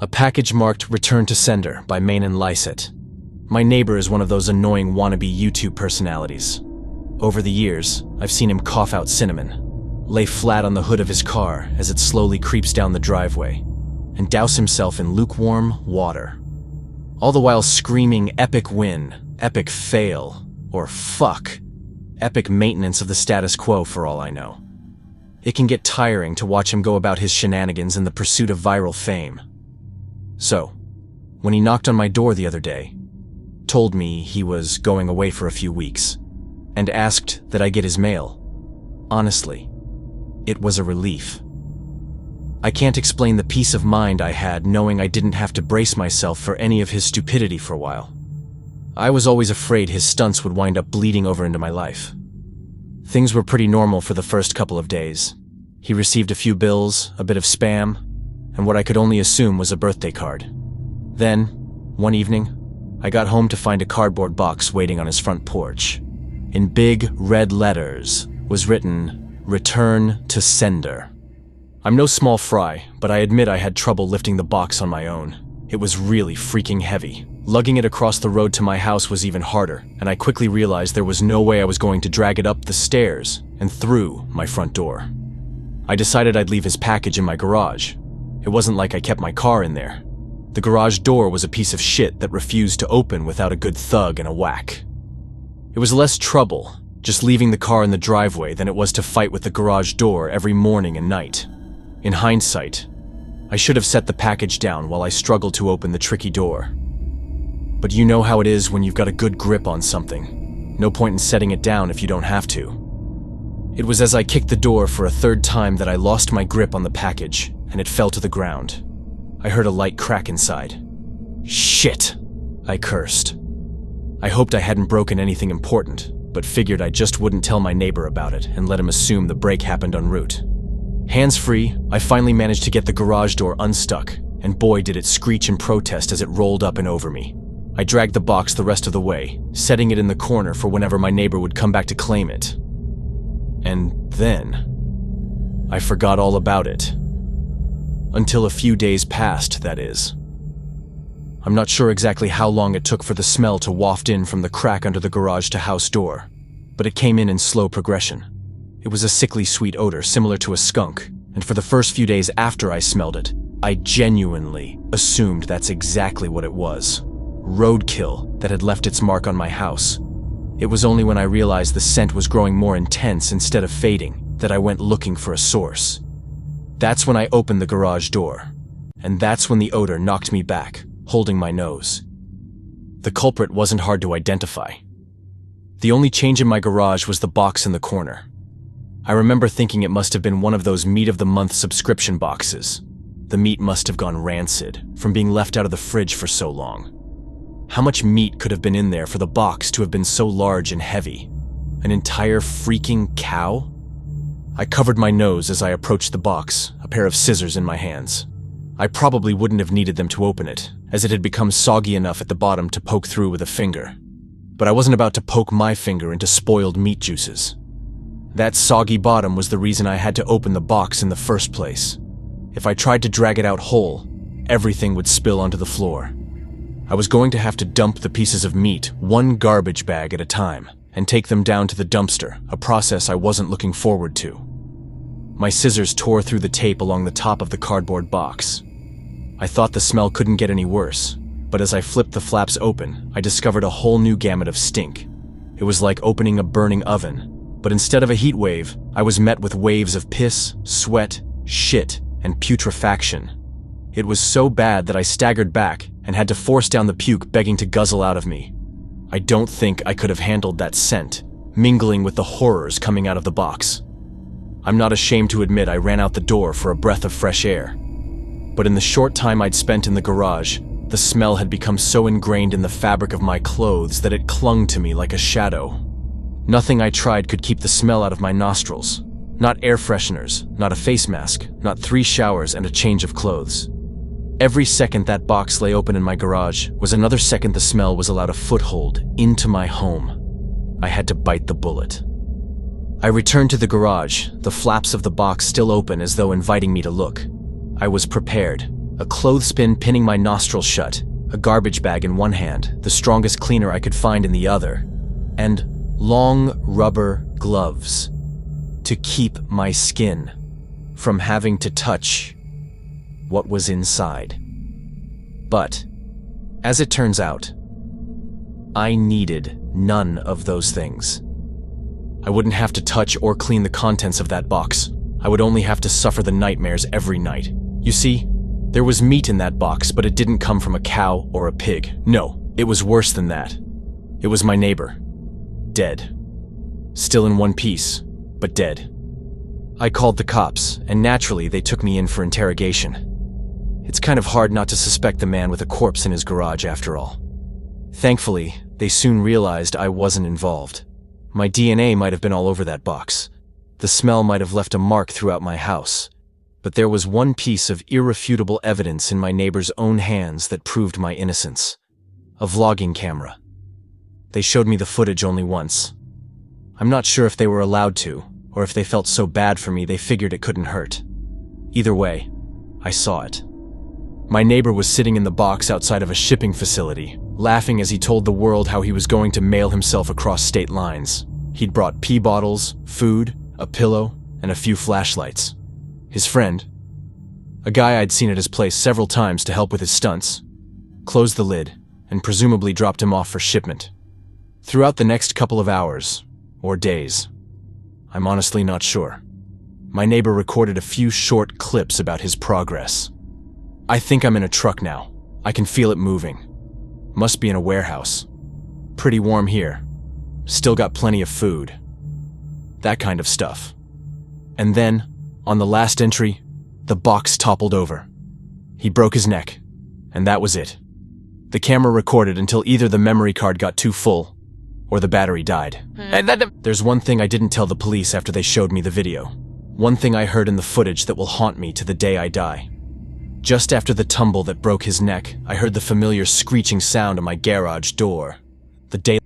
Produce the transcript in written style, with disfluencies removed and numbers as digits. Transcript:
A package marked "Return to Sender" by Mainan Lysett. My neighbor is one of those annoying wannabe YouTube personalities. Over the years, I've seen him cough out cinnamon, lay flat on the hood of his car as it slowly creeps down the driveway, and douse himself in lukewarm water. All the while screaming epic win, epic fail, or fuck, epic maintenance of the status quo for all I know. It can get tiring to watch him go about his shenanigans in the pursuit of viral fame. So, when he knocked on my door the other day, told me he was going away for a few weeks, and asked that I get his mail, honestly, it was a relief. I can't explain the peace of mind I had knowing I didn't have to brace myself for any of his stupidity for a while. I was always afraid his stunts would wind up bleeding over into my life. Things were pretty normal for the first couple of days. He received a few bills, a bit of spam, and what I could only assume was a birthday card. Then, one evening, I got home to find a cardboard box waiting on his front porch. In big red letters was written, "Return to Sender." I'm no small fry, but I admit I had trouble lifting the box on my own. It was really freaking heavy. Lugging it across the road to my house was even harder, and I quickly realized there was no way I was going to drag it up the stairs and through my front door. I decided I'd leave his package in my garage. It wasn't like I kept my car in there. The garage door was a piece of shit that refused to open without a good thug and a whack. It was less trouble just leaving the car in the driveway than it was to fight with the garage door every morning and night. In hindsight, I should have set the package down while I struggled to open the tricky door. But you know how it is when you've got a good grip on something. No point in setting it down if you don't have to. It was as I kicked the door for a third time that I lost my grip on the package, and it fell to the ground. I heard a light crack inside. Shit, I cursed. I hoped I hadn't broken anything important, but figured I just wouldn't tell my neighbor about it and let him assume the break happened en route. Hands-free, I finally managed to get the garage door unstuck, and boy did it screech in protest as it rolled up and over me. I dragged the box the rest of the way, setting it in the corner for whenever my neighbor would come back to claim it. And then, I forgot all about it. Until a few days passed, that is. I'm not sure exactly how long it took for the smell to waft in from the crack under the garage-to-house door, but it came in slow progression. It was a sickly sweet odor similar to a skunk, and for the first few days after I smelled it, I genuinely assumed that's exactly what it was. Roadkill that had left its mark on my house. It was only when I realized the scent was growing more intense instead of fading that I went looking for a source. That's when I opened the garage door, and that's when the odor knocked me back, holding my nose. The culprit wasn't hard to identify. The only change in my garage was the box in the corner. I remember thinking it must have been one of those meat-of-the-month subscription boxes. The meat must have gone rancid from being left out of the fridge for so long. How much meat could have been in there for the box to have been so large and heavy? An entire freaking cow? I covered my nose as I approached the box, a pair of scissors in my hands. I probably wouldn't have needed them to open it, as it had become soggy enough at the bottom to poke through with a finger. But I wasn't about to poke my finger into spoiled meat juices. That soggy bottom was the reason I had to open the box in the first place. If I tried to drag it out whole, everything would spill onto the floor. I was going to have to dump the pieces of meat, one garbage bag at a time, and take them down to the dumpster, a process I wasn't looking forward to. My scissors tore through the tape along the top of the cardboard box. I thought the smell couldn't get any worse, but as I flipped the flaps open, I discovered a whole new gamut of stink. It was like opening a burning oven, but instead of a heat wave, I was met with waves of piss, sweat, shit, and putrefaction. It was so bad that I staggered back and had to force down the puke begging to guzzle out of me. I don't think I could have handled that scent, mingling with the horrors coming out of the box. I'm not ashamed to admit I ran out the door for a breath of fresh air. But in the short time I'd spent in the garage, the smell had become so ingrained in the fabric of my clothes that it clung to me like a shadow. Nothing I tried could keep the smell out of my nostrils. Not air fresheners, not a face mask, not 3 showers and a change of clothes. Every second that box lay open in my garage was another second the smell was allowed a foothold into my home. I had to bite the bullet. I returned to the garage, the flaps of the box still open as though inviting me to look. I was prepared. a clothespin pinning my nostrils shut, a garbage bag in one hand, the strongest cleaner I could find in the other, and long rubber gloves to keep my skin from having to touch what was inside. But, as it turns out, I needed none of those things. I wouldn't have to touch or clean the contents of that box. I would only have to suffer the nightmares every night. You see, there was meat in that box, but it didn't come from a cow or a pig. No, it was worse than that. It was my neighbor. Dead. Still in one piece, but dead. I called the cops, and naturally they took me in for interrogation. It's kind of hard not to suspect the man with a corpse in his garage after all. Thankfully, they soon realized I wasn't involved. My DNA might have been all over that box. The smell might have left a mark throughout my house. But there was one piece of irrefutable evidence in my neighbor's own hands that proved my innocence. A vlogging camera. They showed me the footage only once. I'm not sure if they were allowed to, or if they felt so bad for me they figured it couldn't hurt. Either way, I saw it. My neighbor was sitting in the box outside of a shipping facility, laughing as he told the world how he was going to mail himself across state lines. He'd brought pee bottles, food, a pillow, and a few flashlights. His friend, a guy I'd seen at his place several times to help with his stunts, closed the lid and presumably dropped him off for shipment. Throughout the next couple of hours, or days, I'm honestly not sure, my neighbor recorded a few short clips about his progress. I think I'm in a truck now. I can feel it moving. Must be in a warehouse. Pretty warm here. Still got plenty of food. That kind of stuff. And then, on the last entry, the box toppled over. He broke his neck, and that was it. The camera recorded until either the memory card got too full, or the battery died. There's one thing I didn't tell the police after they showed me the video. One thing I heard in the footage that will haunt me to the day I die. Just after the tumble that broke his neck, I heard the familiar screeching sound on my garage door. The day